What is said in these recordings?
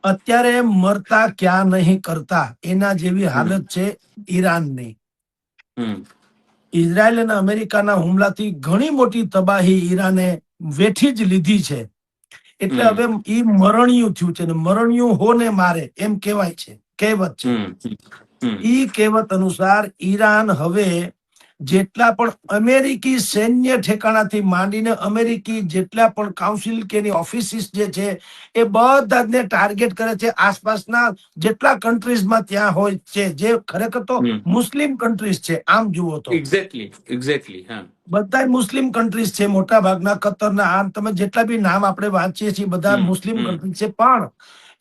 અત્યારે મરતા ક્યાં નહીં કરતા એના જેવી હાલત છે ઈરાનની. ઇઝરાયલ અને અમેરિકાના હુમલાથી ઘણી મોટી તબાહી ઈરાને વેઠી જ લીધી છે. એટલે હવે ઈ મરણિયું થયું છે ને મરણિયું હોને મારે એમ કહેવાય છે, કહેવત છે. ઈ કહેવત અનુસાર ઈરાન હવે જેટલા પણ અમેરિકી સૈન્ય ઠેકાણાથી માંડીને અમેરિકી જેટલા પણ કાઉન્સિલ કે એની ઓફિસીસ જે છે એ બધાને ટાર્ગેટ કરે છે. આસપાસના જેટલા કન્ટ્રીઝમાં ત્યાં હોય છે, જે ખરેખર તો મુસ્લિમ કન્ટ્રીઝ છે આમ જુઓ તો. એક્ઝેક્ટલી બધા મુસ્લિમ કન્ટ્રીઝ છે, મોટા ભાગના કતરના આમ તમે જેટલા બી નામ આપણે વાંચીએ છીએ બધા મુસ્લિમ કન્ટ્રી છે. પણ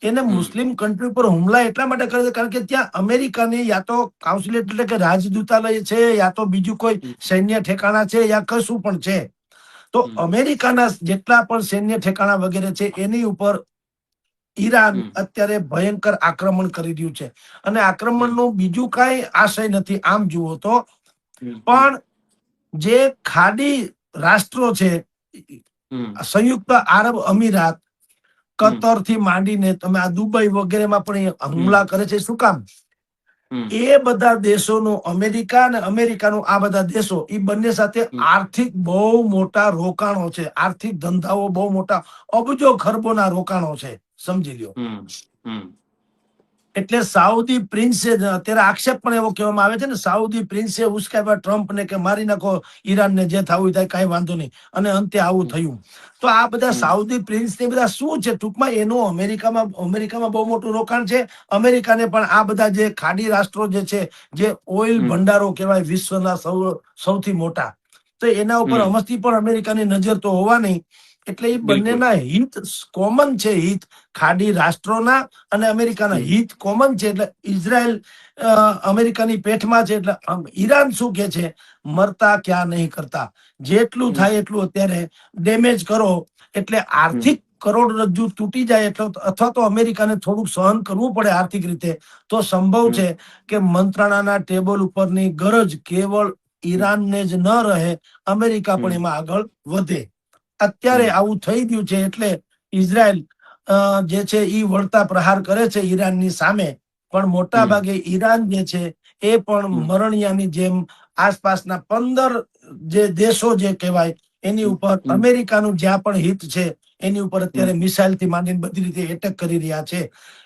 એને મુસ્લિમ કન્ટ્રી પર હુમલા એટલા માટે કરે છે કારણ કે ત્યાં અમેરિકાની યા તો કાઉન્સિલેટ એટલે કે રાજદૂતાલય છે, યા તો બીજું કોઈ સૈન્ય ઠેકાણા છે, યા કશું પણ છે. તો અમેરિકાના જેટલા પણ સૈન્ય ઠેકાણા વગેરે છે એની ઉપર ઈરાન અત્યારે ભયંકર આક્રમણ કરી રહ્યું છે. અને આક્રમણનું બીજું કઈ આશય નથી આમ જુઓ તો. પણ જે ખાડી રાષ્ટ્રો છે, સંયુક્ત આરબ અમીરાત, કતર થી માંડીને તમે આ દુબઈ વગેરેમાં પણ હુમલા કરે છે. શું કામ? એ બધા દેશોનું અમેરિકા અને અમેરિકાનું આ બધા દેશો એ બંને સાથે આર્થિક બહુ મોટા રોકાણો છે, આર્થિક ધંધાઓ બહુ મોટા અબજો ખરબોના રોકાણો છે, સમજી લ્યો. એટલે સાઉદી પ્રિન્સે અત્યારે આક્ષેપ પણ એવો કહેવામાં આવે છે ને, સાઉદી પ્રિન્સે ઉશ્કેરાવ્યા ટ્રમ્પને કે મારી નાખો ઈરાનને, જે થવું થાય કઈ વાંધો નહીં, અને અંતે આવું થયું. તો આ બધા સાઉદી પ્રિન્સ ને બધા શું છે? ટૂંકમાં એનું અમેરિકામાં બહુ મોટું રોકાણ છે. અમેરિકાને પણ આ બધા જે ખાડી રાષ્ટ્રો જે છે, જે ઓઇલ ભંડારો કહેવાય વિશ્વના સૌથી મોટા, તો એના ઉપર અમસ્તી પણ અમેરિકાની નજર તો હોવાની. એટલે એ બંનેના હિત કોમન છે, હિત ખાડી રાષ્ટ્રોના અને અમેરિકાના હિત કોમન છે. એટલે ઇઝરાયલ અમેરિકાની પેઠમાં છે. એટલે ઈરાન શું કે છે? મરતા ક્યાં નહીં કરતા, જેટલું થાય એટલું અત્યારે ડેમેજ કરો, એટલે આર્થિક કરોડરજ્જુ તૂટી જાય એટલે, અથવા તો અમેરિકાને થોડુંક સહન કરવું પડે આર્થિક રીતે, તો સંભવ છે કે મંત્રણાના ટેબલ ઉપરની ગરજ કેવળ ઈરાનને જ ન રહે, અમેરિકા પણ એમાં આગળ વધે. અત્યારે આવું થઈ ગયું છે. એટલે ઇઝરાયલ જે છે એ વળતા પ્રહાર કરે છે ઈરાનની સામે. પણ મોટા ભાગે ઈરાન જે છે એ પણ મરણિયાની જેમ આસપાસના 15 જે દેશો જે કહેવાય એની ઉપર અમેરિકાનું જ્યાં પણ હિત છે એની ઉપર અત્યારે મિસાઇલ થી માંડીને બધી રીતે એટેક કરી રહ્યા છે.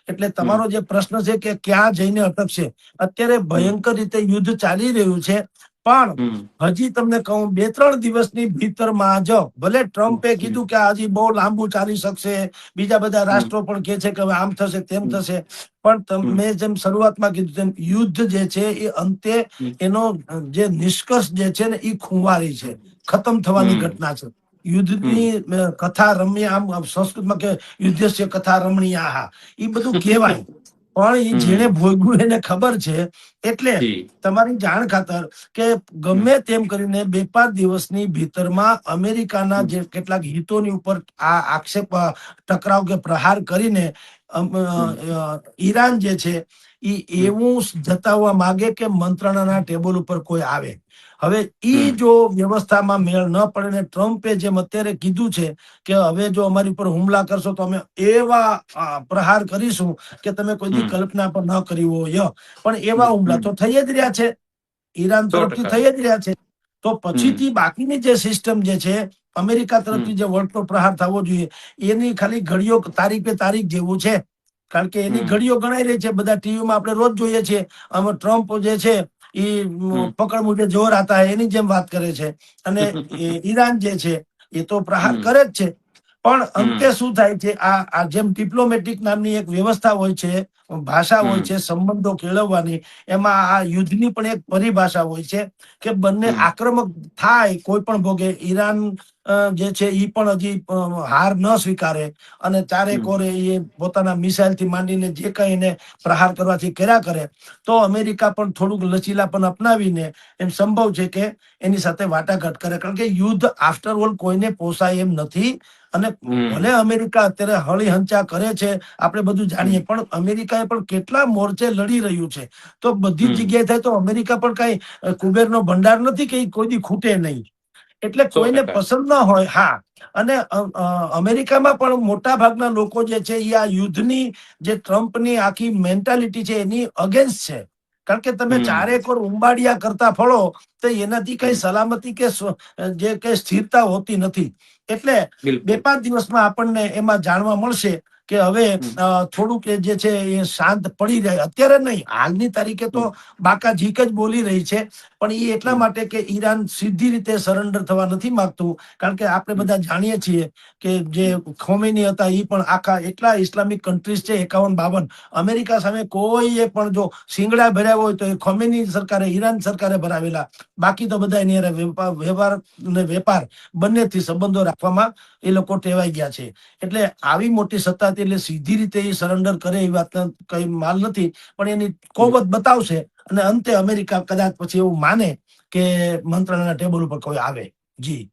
એટલે તમારો જે પ્રશ્ન છે કે ક્યાં જઈને અટકશે, અત્યારે ભયંકર રીતે યુદ્ધ ચાલી રહ્યું છે. પણ હજી તમને કહું, 2-3 દિવસની ભીતરમાં જ ભલે ટ્રમ્પે કીધું કે હજી બહુ લાંબુ ચાલી શકશે, બીજા બધા રાષ્ટ્રો પણ કે છે કે હવે આમ થશે તેમ થશે, પણ તમે જેમ શરૂઆતમાં કીધું તેમ યુદ્ધ જે છે એ અંતે એનો જે નિષ્કર્ષ જે છે ને એ ખુંવારી છે, ખતમ થવાની ઘટના છે. યુદ્ધની કથા રમ્ય, આમ સંસ્કૃતમાં કે યુદ્ધસ્ય કથા રમણીયા, એ બધું કહેવાય, પણ એ જેને ભોગવ્યું એને ખબર છે. એટલે તમારી જાણ ખાતર કે ગમે તેમ કરીને 2-5 દિવસની ભીતરમાં અમેરિકાના જે કેટલાક હિતોની ઉપર આ આક્ષેપ, ટકરાવ કે પ્રહાર કરીને ઈરાન જે છે એ એવું જતાવવા માંગે કે મંત્રણાના ટેબલ ઉપર કોઈ આવે. હવે ઈ જો વ્યવસ્થામાં મેળ ન પડે ને ટ્રમ્પે જેમ અત્યારે કીધું છે કે હવે જો અમારી ઉપર હુમલા કરશો તો અમે એવા પ્રહાર કરીશું કે તમે કોઈ કલ્પના પણ ન કરી હોય, પણ એવા હુમલા તો થઈ જ રહ્યા છે, ઈરાન તરફથી થઈ જ રહ્યા છે. તો પછીથી બાકીની જે સિસ્ટમ જે છે અમેરિકા તરફથી જે વળતો પ્રહાર થવો જોઈએ એની ખાલી ઘડીઓ તારીખ જેવું છે. કારણ કે એની ઘડીઓ ગણાઈ રહી છે, બધા ટીવીમાં આપણે રોજ જોઈએ છીએ. આમાં ટ્રમ્પ જે છે એ પકડ મુજે જોર આતા એની જેમ વાત કરે છે, અને ઈરાન જે છે એ તો પ્રહાર કરે જ છે. પણ અંતે શું થાય છે, આ જેમ ડિપ્લોમેટિક નામની એક વ્યવસ્થા હોય છે, ભાષા હોય છે સંબંધો કેળવવાની, એમાં આ યુદ્ધની પણ એક પરિભાષા હોય છે કે બંને આક્રમક થાય કોઈ પણ ભોગે. ઈરાન જે છે એ પણ હજી હાર ન સ્વીકારે અને ચારે કોરે એ પોતાના મિસાઇલ થી માંડીને જે કઈ એને પ્રહાર કરવાથી કર્યા કરે, તો અમેરિકા પણ થોડુંક લચીલાપન અપનાવીને એમ સંભવ છે કે એની સાથે વાટાઘાટ કરે. કારણ કે યુદ્ધ આફ્ટર ઓલ કોઈને પોસાય એમ નથી. અને ભલે અમેરિકા અત્યારે હળી હંચા કરે છે, આપણે બધું જાણીએ, પણ અમેરિકા પણ કેટલા મોરચે લડી રહ્યું છે. તો બધી જ જગ્યાએ થાય તો અમેરિકા પણ કઈ કુબેરનો ભંડાર નથી કે કોઈ દી ખૂટે નહીં. એટલે કોઈને 100%. પસંદ ન હોય. હા, અને અમેરિકામાં પણ મોટા ભાગના લોકો જે છે એ આ યુદ્ધની જે ટ્રમ્પની આખી મેન્ટાલિટી છે એની અગેન્સ્ટ છે. કારણ કે તમે ચારેકોર ઉંબાડિયા કરતા ફળો તો એનાથી કઈ સલામતી કે જે કઈ સ્થિરતા હોતી નથી. એટલે બિલકુલ. 2-5 દિવસમાં આપણને એમાં જાણવા મળશે કે હવે થોડુંક જે છે એ શાંત પડી જાય. અત્યારે નહીં, હાલની તારીખે તો બાકાજીક જ બોલી રહી છે, પણ એ એટલા માટે કે ઈરાન સીધી રીતે સરેન્ડર થવા નથી માંગતું. કારણ કે આપણે બધા જાણીએ છીએ કે જે ખોમેની હતા એ પણ આખા એટલા ઇસ્લામિક કન્ટ્રીઝ છે 51-52, અમેરિકા સામે કોઈએ પણ જો શિંગડા ભર્યા હોય તો એ ખોમેની સરકારે, ઈરાન સરકારે ભરાવેલા. બાકી તો બધા એની વ્યવહાર ને વેપાર બંનેથી સંબંધો રાખવામાં એ લોકો ટેવાઈ ગયા છે. એટલે આવી મોટી સત્તા હતી એટલે સીધી રીતે એ સરેન્ડર કરે એ વાત કઈ માલ નથી, પણ એની કોવત બતાવશે અને અંતે અમેરિકા કદાચ પછી એવું માને કે મંત્રણાના ટેબલ ઉપર કોઈ આવે. જી.